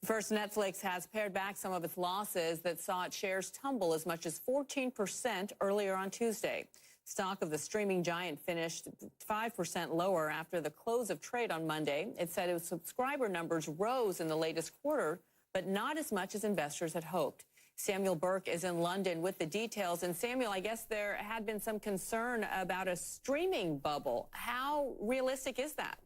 First, Netflix has pared back some of its losses that saw its shares tumble as much as 14% earlier on Tuesday. Stock of the streaming giant finished 5% lower after the close of trade on Monday. It said its subscriber numbers rose in the latest quarter, but not as much as investors had hoped. Samuel Burke is in London with the details. And Samuel, I guess there had been some concern about a streaming bubble. How realistic is that?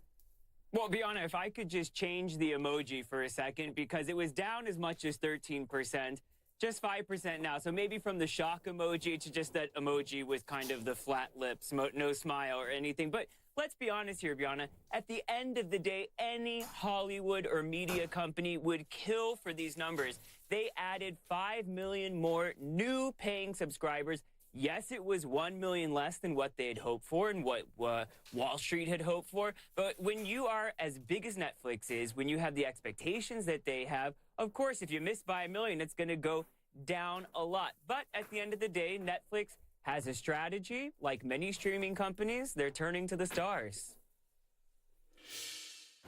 Well, Bianna, if I could just change the emoji for a second, because it was down as much as 13%, just 5% now. So maybe from the shock emoji to just that emoji with kind of the flat lips, no smile or anything. But let's be honest here, Bianna. At the end of the day, any Hollywood or media company would kill for these numbers. They added 5 million more new paying subscribers. Yes, it was 1 million less than what they had hoped for and what Wall Street had hoped for. But when you are as big as Netflix is, when you have the expectations that they have, of course, if you miss by 1 million, it's going to go down a lot. But at the end of the day, Netflix has a strategy. Like many streaming companies, they're turning to the stars.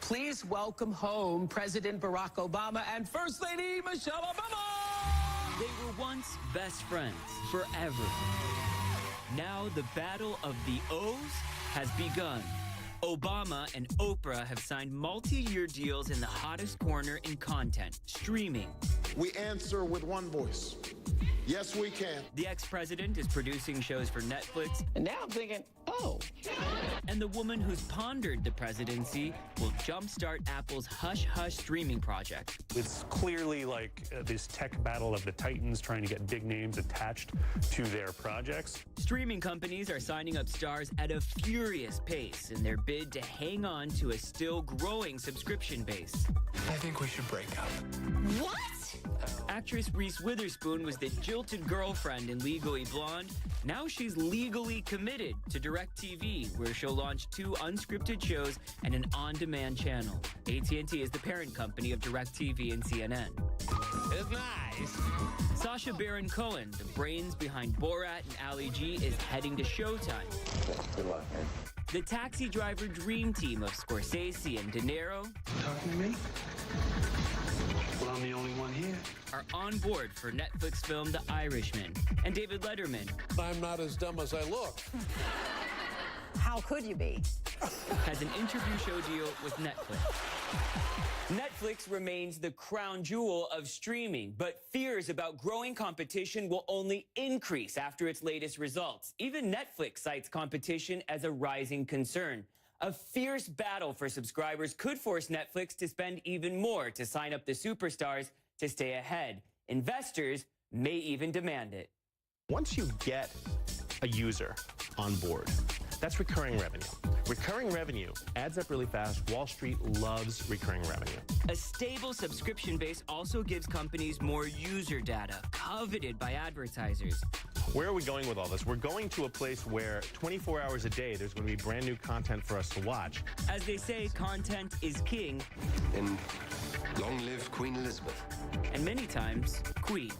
Please welcome home President Barack Obama and First Lady Michelle Obama. They were once best friends forever. Now the battle of the O's has begun. Obama and Oprah have signed multi-year deals in the hottest corner in content, streaming. We answer with one voice. Yes, we can. The ex-president is producing shows for Netflix. And now I'm thinking, oh. And the woman who's pondered the presidency will jumpstart Apple's Hush Hush streaming project. It's clearly like this tech battle of the titans trying to get big names attached to their projects. Streaming companies are signing up stars at a furious pace in their bid to hang on to a still growing subscription base. I think we should break up. What? Actress Reese Witherspoon was the jilted girlfriend in Legally Blonde. Now she's legally committed to DirecTV, where she'll launch 2 unscripted shows and an on-demand channel. AT&T is the parent company of DirecTV and CNN. It's nice. Sacha Baron Cohen, the brains behind Borat and Ali G, is heading to Showtime. Good luck, man. The Taxi Driver dream team of Scorsese and De Niro Talking to me? Well, I'm the only one here. are on board for Netflix film The Irishman. And David Letterman I'm not as dumb as I look. How could you be? has an interview show deal with Netflix. Netflix remains the crown jewel of streaming, but fears about growing competition will only increase after its latest results. Even Netflix cites competition as a rising concern. A fierce battle for subscribers could force Netflix to spend even more to sign up the superstars to stay ahead. Investors may even demand it. Once you get a user on board, that's recurring revenue. Recurring revenue adds up really fast. Wall Street loves recurring revenue. A stable subscription base also gives companies more user data, coveted by advertisers. Where are we going with all this? We're going to a place where 24 hours a day, there's going to be brand new content for us to watch. As they say, content is king. And long live Queen Elizabeth. And many times, queen.